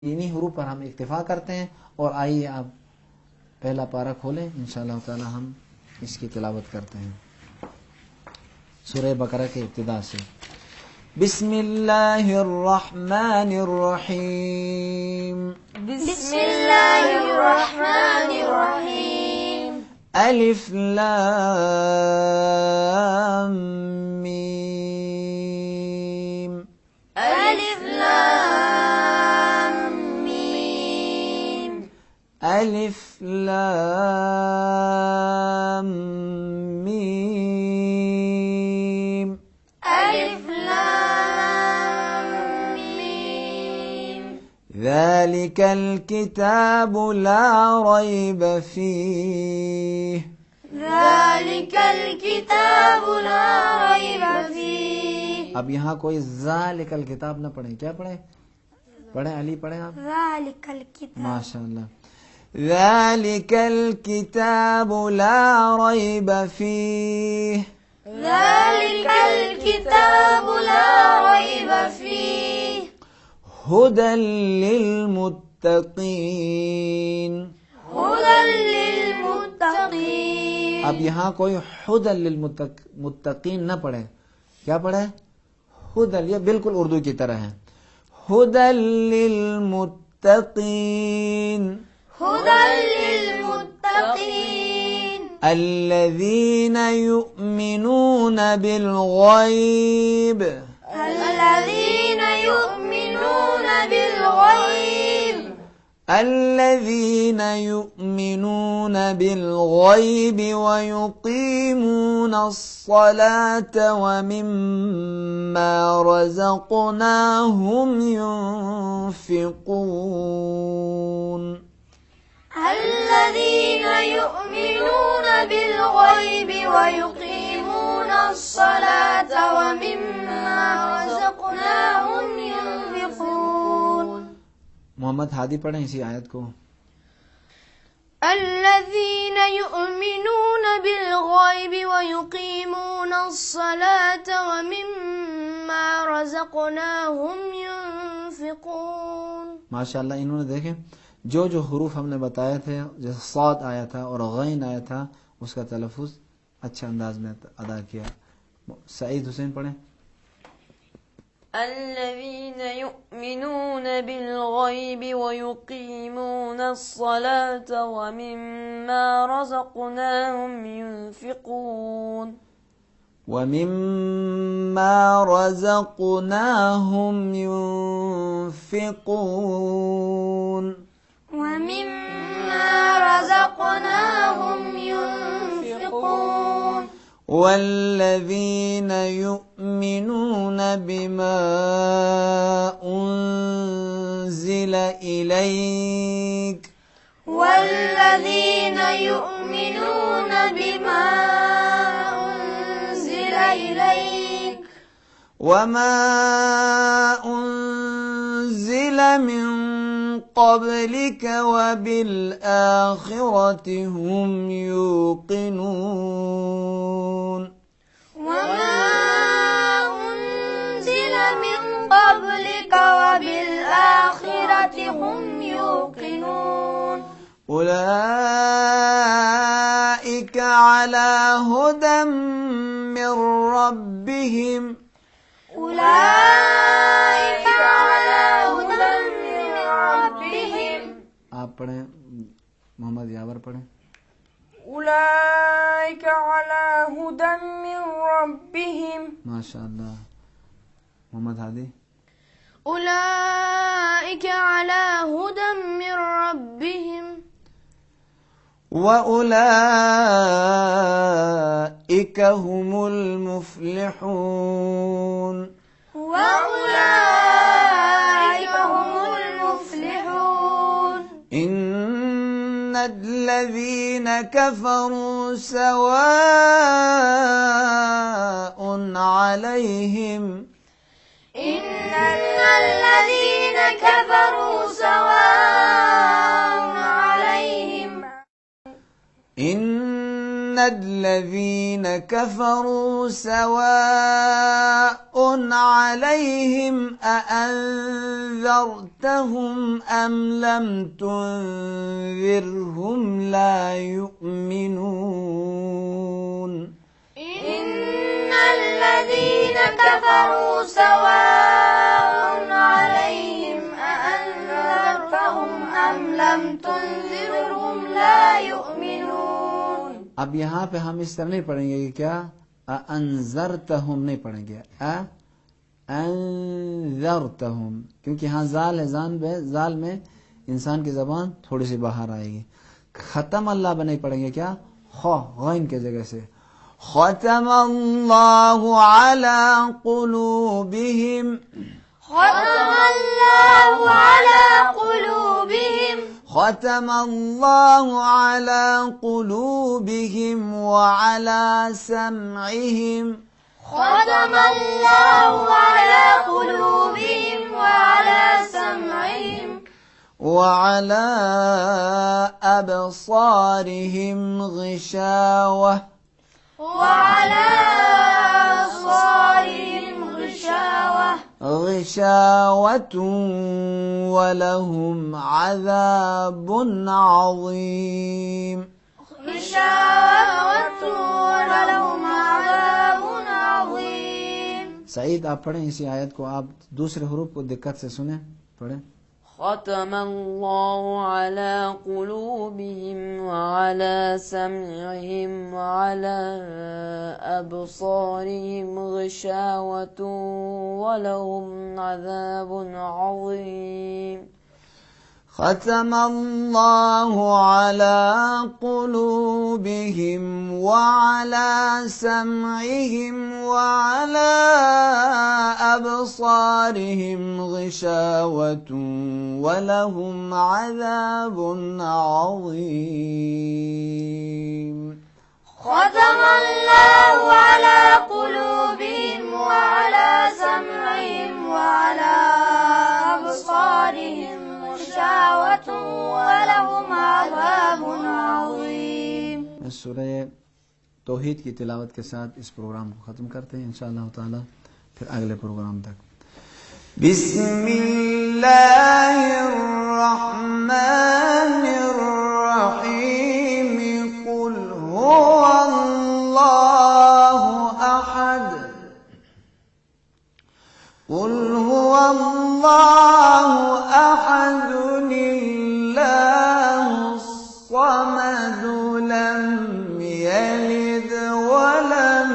इन्हीं हरूफ पर हम इक्तिफा करते हैं। और आइए आप पहला पारा खोलें, इंशाअल्लाह ताला हम इसकी तिलावत करते हैं सूरह बकरा के इब्तिदा से। बिस्मिल्लाहिर्रहमानिर्रहीम। बिस्मिल्लाहिर्रहमानिर्रहीम। अलिफ लाम मीम। अलिफ लाम मीम। अलिफ लाम मीम। अलिफ लाम मीम। ज़ालिकल किताबु ला रैब फीह। ज़ालिकल किताबु ला रैब फीह। अब यहाँ कोई ज़ालिकल किताब न पढ़े, क्या पढ़े? पढ़े अली, पढ़े आप। ज़ालिकल किताब। माशाअल्लाह। ज़ालिकल किताबु ला रैब फीह। ज़ालिकल किताबु ला रैब फीह। हुदल लिलमुत्तकीन। हुदल लिलमुत्तकीन। अब यहाँ कोई हुदल लिलमुत्तकीन न पढ़े, क्या पढ़े? हुदल, ये बिल्कुल उर्दू की तरह है। हुदल लिलमुत्तकीन। हुदल लिलमुत्तकीन। الذين يؤمنون بالغيب। الذين يؤمنون بالغيب. الذين يؤمنون بالغيب ويقيمون الصلاة ومما رزقناهم ينفقون. الذين يؤمنون بالغيب ويقيمون الصلاة ومما رزقناهم ينفقون. मोहम्मद हादी पढ़ें इसी आयत को। الذين يؤمنون بالغيب ويقيمون الصلاة ومما رزقناهم ينفقون. माशाअल्लाह, इन्होंने देखें जो जो हुरूफ हमने बताए थे, जैसे साद आया था और गैन आया था, उसका तलफ़ुज़ अच्छे अंदाज में अदा किया। सईद हुसैन पढ़ें। الذين يؤمنون بالغيب ويقيمون الصلاة ومما رزقناهم ينفقون. ومما رزقناهم ينفقون. ومما رزقناهم ينفقون. والذين يؤمنون بما أنزل إليك. والذين يؤمنون بما أنزل إليك. وما أنزل من قبلك وبالآخرة هم يوقنون. وما أنزل من قبلك وبالآخرة هم يوقنون. أولئك على هدى من ربهم. أولئك على هدى من ربهم. आप पढ़ें, मोहम्मद यावर पढ़ें। أولئك على هدى من ربهم. माशाअल्लाह। मोहम्मद हादी। أولئك على هدى من ربهم. وأولئك هم المفلحون. وأولئك هم المفلحون. إن الذين كفروا سواء عليهم. إن الذين كفروا سواء عليهم. إن الذين كفروا سواء عليهم أأنذرتهم أم لم تنذرهم لا يؤمنون إن الذين كفروا سواء عليهم أأنذرتهم أم لم تنذرهم لا يؤمنون. अब यहाँ पे हम इस तरह नहीं पढ़ेंगे कि क्या अनज़रतहुम नहीं पढ़ेंगे अनज़रतहुम, क्योंकि यहाँ जाल है, जाल में इंसान की जबान थोड़ी सी बाहर आएगी। खत्म अल्लाह पे नहीं पढ़ेंगे क्या गैन के जगह से खतमल्लाहु अला कुलूबिहिम खतमल्लाहु अला कुलूबिहिम खतमल्लाहु अला कुलूबिहिम व अला समइहिम खतमल्लाहु अला कुलूबिहिम व अला समइहिम وعلى أبصارهم غشاوة وعلى أبصارهم غشاوة ولهم عذاب عظيم غشاوة ولهم عذاب عظيم. सईद आप पढ़ें इसी आयत को, आप दूसरे हरूफ को दिक्कत से सुने, पढ़ें। ختم الله على قلوبهم وعلى سمعهم وعلى أبصارهم غشاوة ولهم عذاب عظيم. ختم الله على قلوبهم وعلى سمعهم وعلى أبصارهم غشاوة ولهم عذاب عظيم. ختم الله على قلوبهم وعلى سمعهم وعلى أبصارهم غشاوة ولهم عذاب عظيम. सूरह तौहीद की तिलावत के साथ इस प्रोग्राम को ख़त्म करते हैं इंशाअल्लाह ताला, फिर अगले प्रोग्राम तक। बिस्मिल्लाहिर्रहमानिर्रहीम कुल हुवल्लाहु अहद कुल हुवल्लाहु अहद लिल्लाहिस्समद लम यलिद वलम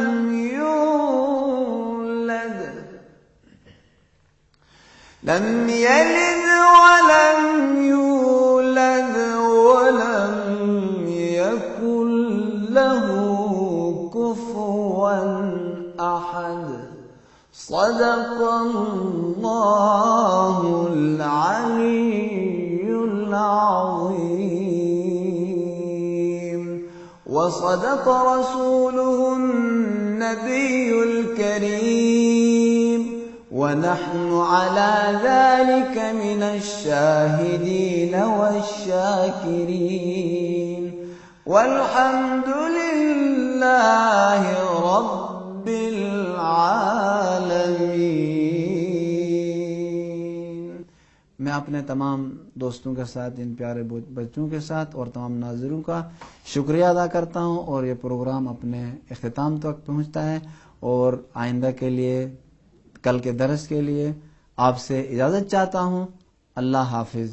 यूलद لم يلد ولم يولد ولم يكن له كفوا أحد. صدق الله العلي العظيم وصدق رسوله النبي الكريم ونحن على ذلك من الشاهدين والشاكرين والحمد لله رب العالمين. मैं अपने तमाम दोस्तों के साथ, इन प्यारे बच्चों के साथ और तमाम नाज़िरों का शुक्रिया अदा करता हूँ और ये प्रोग्राम अपने इख्तिताम तक पहुँचता है। और आइंदा के लिए, कल के दरस के लिए आपसे इजाज़त चाहता हूँ। अल्लाह हाफिज़।